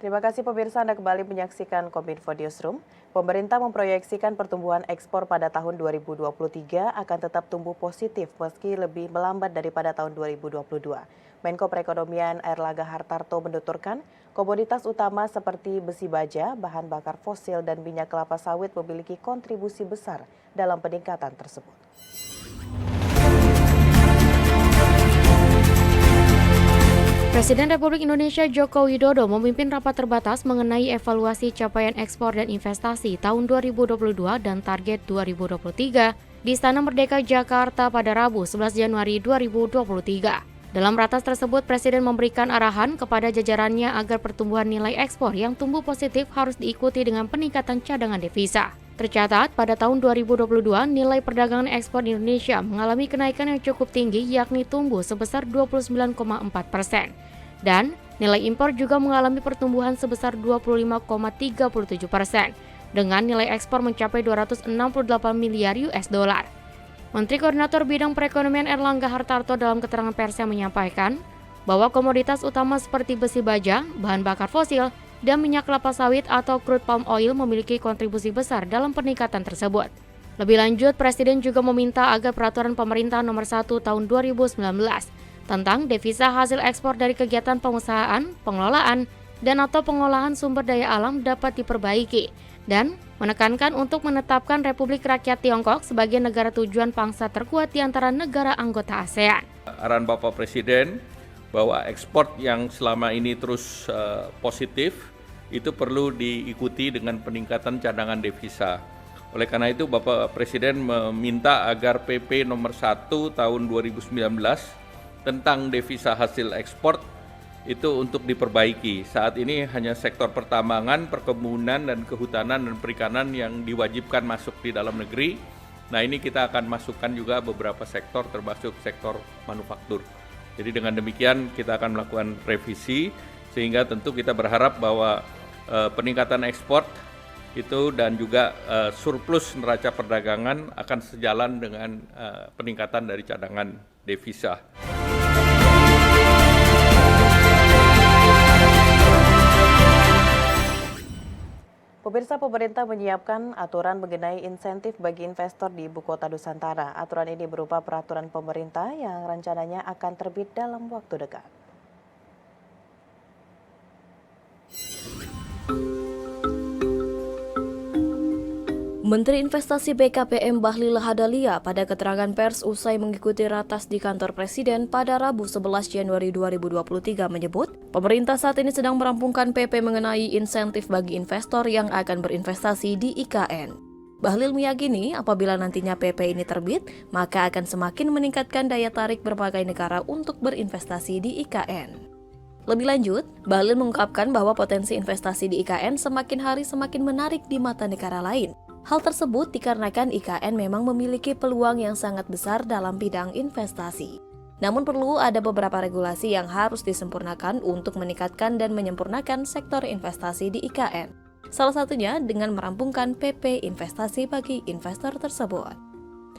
Terima kasih pemirsa, Anda kembali menyaksikan Kominfo Newsroom. Pemerintah memproyeksikan pertumbuhan ekspor pada tahun 2023 akan tetap tumbuh positif meski lebih melambat daripada tahun 2022. Menko Perekonomian Airlangga Hartarto menuturkan, komoditas utama seperti besi baja, bahan bakar fosil, dan minyak kelapa sawit memiliki kontribusi besar dalam peningkatan tersebut. Presiden Republik Indonesia Joko Widodo memimpin rapat terbatas mengenai evaluasi capaian ekspor dan investasi tahun 2022 dan target 2023 di Istana Merdeka Jakarta pada Rabu 11 Januari 2023. Dalam ratas tersebut, Presiden memberikan arahan kepada jajarannya agar pertumbuhan nilai ekspor yang tumbuh positif harus diikuti dengan peningkatan cadangan devisa. Tercatat, pada tahun 2022, nilai perdagangan ekspor di Indonesia mengalami kenaikan yang cukup tinggi, yakni tumbuh sebesar 29,4%. Dan nilai impor juga mengalami pertumbuhan sebesar 25,37%, dengan nilai ekspor mencapai 268 miliar US dollar. Menteri Koordinator Bidang Perekonomian Airlangga Hartarto dalam keterangan persnya menyampaikan bahwa komoditas utama seperti besi baja, bahan bakar fosil, dan minyak kelapa sawit atau crude palm oil memiliki kontribusi besar dalam peningkatan tersebut. Lebih lanjut, Presiden juga meminta agar peraturan pemerintah nomor 1 tahun 2019 tentang devisa hasil ekspor dari kegiatan pengusahaan, pengelolaan, dan atau pengolahan sumber daya alam dapat diperbaiki dan menekankan untuk menetapkan Republik Rakyat Tiongkok sebagai negara tujuan pangsa terkuat di antara negara anggota ASEAN. Arahan Bapak Presiden bahwa ekspor yang selama ini terus positif itu perlu diikuti dengan peningkatan cadangan devisa. Oleh karena itu Bapak Presiden meminta agar PP nomor 1 tahun 2019 tentang devisa hasil ekspor itu untuk diperbaiki. Saat ini hanya sektor pertambangan, perkebunan, dan kehutanan dan perikanan yang diwajibkan masuk di dalam negeri. Nah, ini kita akan masukkan juga beberapa sektor termasuk sektor manufaktur. Jadi dengan demikian kita akan melakukan revisi sehingga tentu kita berharap bahwa peningkatan ekspor itu dan juga surplus neraca perdagangan akan sejalan dengan peningkatan dari cadangan devisa. Pemirsa, pemerintah menyiapkan aturan mengenai insentif bagi investor di Ibu Kota Nusantara. Aturan ini berupa peraturan pemerintah yang rencananya akan terbit dalam waktu dekat. Menteri Investasi BKPM Bahlil Lahadalia pada keterangan pers usai mengikuti ratas di kantor Presiden pada Rabu 11 Januari 2023 menyebut, pemerintah saat ini sedang merampungkan PP mengenai insentif bagi investor yang akan berinvestasi di IKN. Bahlil meyakini apabila nantinya PP ini terbit, maka akan semakin meningkatkan daya tarik berbagai negara untuk berinvestasi di IKN. Lebih lanjut, Bahlil mengungkapkan bahwa potensi investasi di IKN semakin hari semakin menarik di mata negara lain. Hal tersebut dikarenakan IKN memang memiliki peluang yang sangat besar dalam bidang investasi. Namun perlu ada beberapa regulasi yang harus disempurnakan untuk meningkatkan dan menyempurnakan sektor investasi di IKN. Salah satunya dengan merampungkan PP investasi bagi investor tersebut.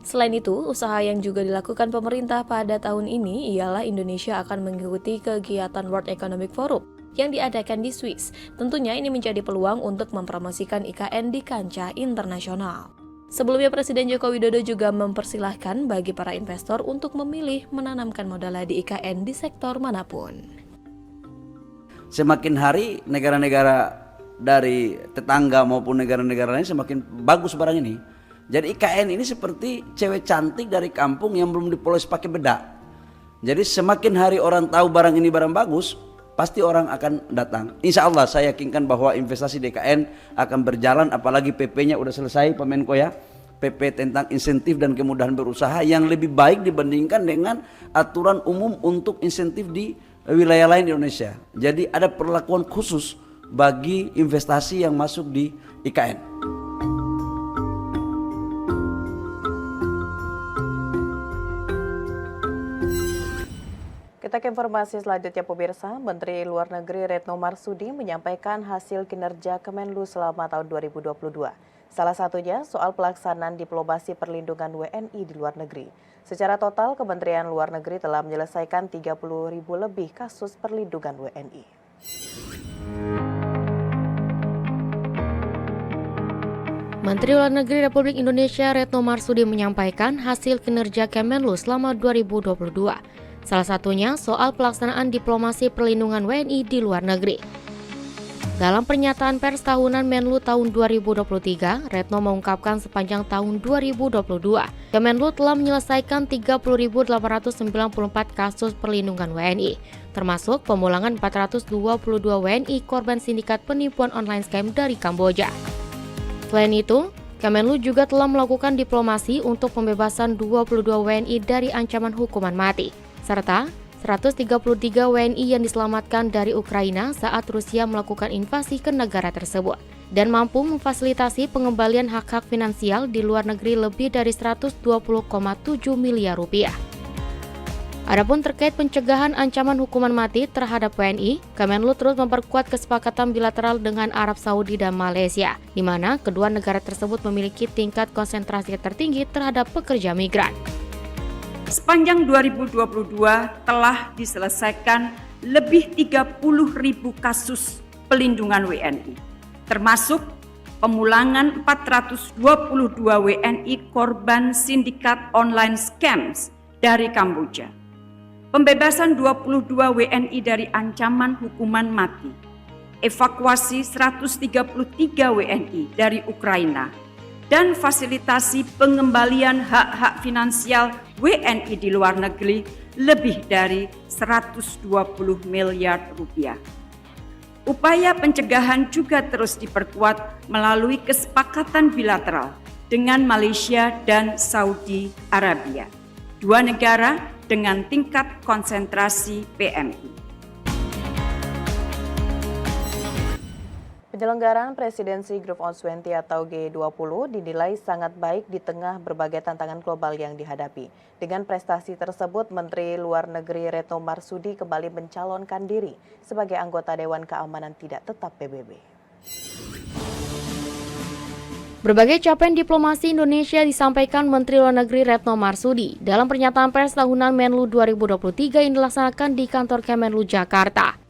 Selain itu, usaha yang juga dilakukan pemerintah pada tahun ini ialah Indonesia akan mengikuti kegiatan World Economic Forum yang diadakan di Swiss. Tentunya ini menjadi peluang untuk mempromosikan IKN di kancah internasional. Sebelumnya Presiden Joko Widodo juga mempersilahkan bagi para investor untuk memilih menanamkan modalnya di IKN di sektor manapun. Semakin hari negara-negara dari tetangga maupun negara-negara lain semakin bagus barang ini. Jadi IKN ini seperti cewek cantik dari kampung yang belum dipoles pakai bedak. Jadi semakin hari orang tahu barang ini barang bagus, pasti orang akan datang. Insya Allah saya yakinkan bahwa investasi DKN akan berjalan, apalagi PP-nya udah selesai Pak Menko ya. PP tentang insentif dan kemudahan berusaha yang lebih baik dibandingkan dengan aturan umum untuk insentif di wilayah lain di Indonesia. Jadi ada perlakuan khusus bagi investasi yang masuk di IKN. Kita ke informasi selanjutnya pemirsa, Menteri Luar Negeri Retno Marsudi menyampaikan hasil kinerja Kemenlu selama tahun 2022. Salah satunya soal pelaksanaan diplomasi perlindungan WNI di luar negeri. Secara total, Kementerian Luar Negeri telah menyelesaikan 30.000 lebih kasus perlindungan WNI. Menteri Luar Negeri Republik Indonesia Retno Marsudi menyampaikan hasil kinerja Kemenlu selama 2022. Salah satunya soal pelaksanaan diplomasi perlindungan WNI di luar negeri. Dalam pernyataan pers tahunan Menlu tahun 2023, Retno mengungkapkan sepanjang tahun 2022, Kemenlu telah menyelesaikan 30.894 kasus perlindungan WNI, termasuk pemulangan 422 WNI korban sindikat penipuan online scam dari Kamboja. Selain itu, Kemenlu juga telah melakukan diplomasi untuk pembebasan 22 WNI dari ancaman hukuman mati, serta 133 WNI yang diselamatkan dari Ukraina saat Rusia melakukan invasi ke negara tersebut, dan mampu memfasilitasi pengembalian hak-hak finansial di luar negeri lebih dari 120,7 miliar rupiah. Adapun terkait pencegahan ancaman hukuman mati terhadap WNI, Kemenlu terus memperkuat kesepakatan bilateral dengan Arab Saudi dan Malaysia, di mana kedua negara tersebut memiliki tingkat konsentrasi tertinggi terhadap pekerja migran. Sepanjang 2022 telah diselesaikan lebih 30.000 kasus pelindungan WNI, termasuk pemulangan 422 WNI korban sindikat online scams dari Kamboja, pembebasan 22 WNI dari ancaman hukuman mati, evakuasi 133 WNI dari Ukraina, dan fasilitasi pengembalian hak-hak finansial WNI di luar negeri lebih dari 120 miliar rupiah. Upaya pencegahan juga terus diperkuat melalui kesepakatan bilateral dengan Malaysia dan Saudi Arabia, dua negara dengan tingkat konsentrasi PMI. Penyelenggaraan Presidensi Group of 20 atau G20 dinilai sangat baik di tengah berbagai tantangan global yang dihadapi. Dengan prestasi tersebut, Menteri Luar Negeri Retno Marsudi kembali mencalonkan diri sebagai anggota Dewan Keamanan Tidak Tetap PBB. Berbagai capaian diplomasi Indonesia disampaikan Menteri Luar Negeri Retno Marsudi dalam pernyataan pers tahunan Menlu 2023 yang dilaksanakan di kantor Kemenlu Jakarta.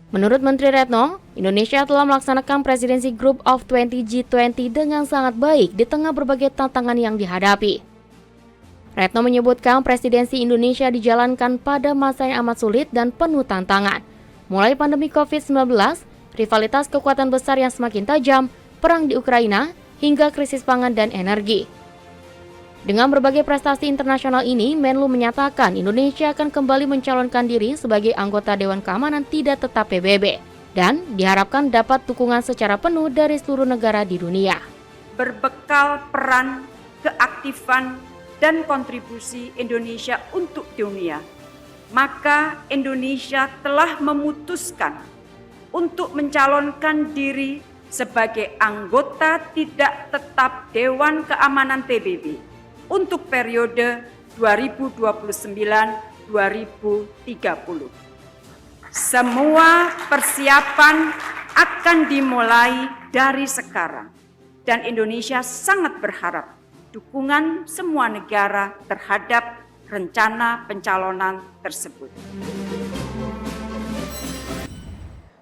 Menurut Menteri Retno, Indonesia telah melaksanakan presidensi Group of 20 G20 dengan sangat baik di tengah berbagai tantangan yang dihadapi. Retno menyebutkan presidensi Indonesia dijalankan pada masa yang amat sulit dan penuh tantangan, mulai pandemi COVID-19, rivalitas kekuatan besar yang semakin tajam, perang di Ukraina, hingga krisis pangan dan energi. Dengan berbagai prestasi internasional ini, Menlu menyatakan Indonesia akan kembali mencalonkan diri sebagai anggota Dewan Keamanan Tidak Tetap PBB dan diharapkan dapat dukungan secara penuh dari seluruh negara di dunia. Berbekal peran, keaktifan, dan kontribusi Indonesia untuk dunia, maka Indonesia telah memutuskan untuk mencalonkan diri sebagai anggota tidak tetap Dewan Keamanan PBB untuk periode 2029-2030. Semua persiapan akan dimulai dari sekarang dan Indonesia sangat berharap dukungan semua negara terhadap rencana pencalonan tersebut.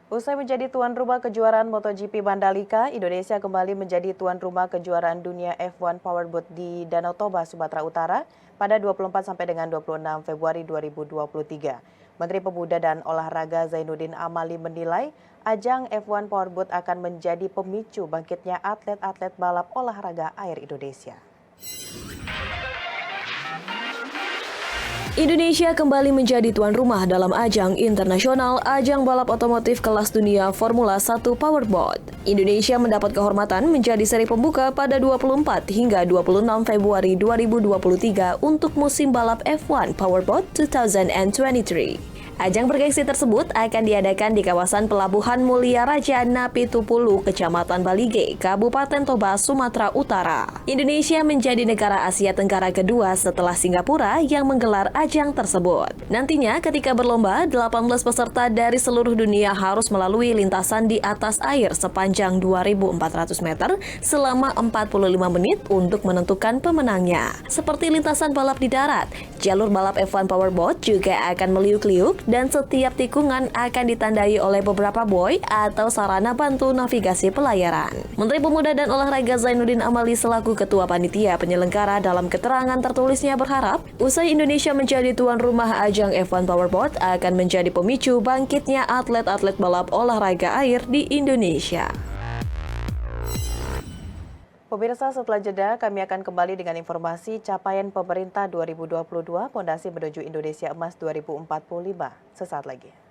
Usai menjadi tuan rumah kejuaraan MotoGP Mandalika, Indonesia kembali menjadi tuan rumah kejuaraan dunia F1 Powerboat di Danau Toba, Sumatera Utara pada 24 sampai dengan 26 Februari 2023. Menteri Pemuda dan Olahraga Zainuddin Amali menilai ajang F1 Powerboat akan menjadi pemicu bangkitnya atlet-atlet balap olahraga air Indonesia. Indonesia kembali menjadi tuan rumah dalam ajang internasional ajang balap otomotif kelas dunia Formula 1 Powerboat. Indonesia mendapat kehormatan menjadi seri pembuka pada 24 hingga 26 Februari 2023 untuk musim balap F1 Powerboat 2023. Ajang bergengsi tersebut akan diadakan di kawasan Pelabuhan Mulia Raja Napitupulu, Kecamatan Balige, Kabupaten Toba, Sumatera Utara. Indonesia menjadi negara Asia Tenggara kedua setelah Singapura yang menggelar ajang tersebut. Nantinya ketika berlomba, 18 peserta dari seluruh dunia harus melalui lintasan di atas air sepanjang 2.400 meter selama 45 menit untuk menentukan pemenangnya. Seperti lintasan balap di darat, jalur balap F1 Powerboat juga akan meliuk-liuk dan setiap tikungan akan ditandai oleh beberapa buoy atau sarana bantu navigasi pelayaran. Menteri Pemuda dan Olahraga Zainuddin Amali selaku Ketua Panitia Penyelenggara dalam keterangan tertulisnya berharap, usai Indonesia menjadi tuan rumah ajang F1 Powerboat akan menjadi pemicu bangkitnya atlet-atlet balap olahraga air di Indonesia. Pemirsa, setelah jeda kami akan kembali dengan informasi capaian pemerintah 2022 Fondasi Menuju Indonesia Emas 2045 sesaat lagi.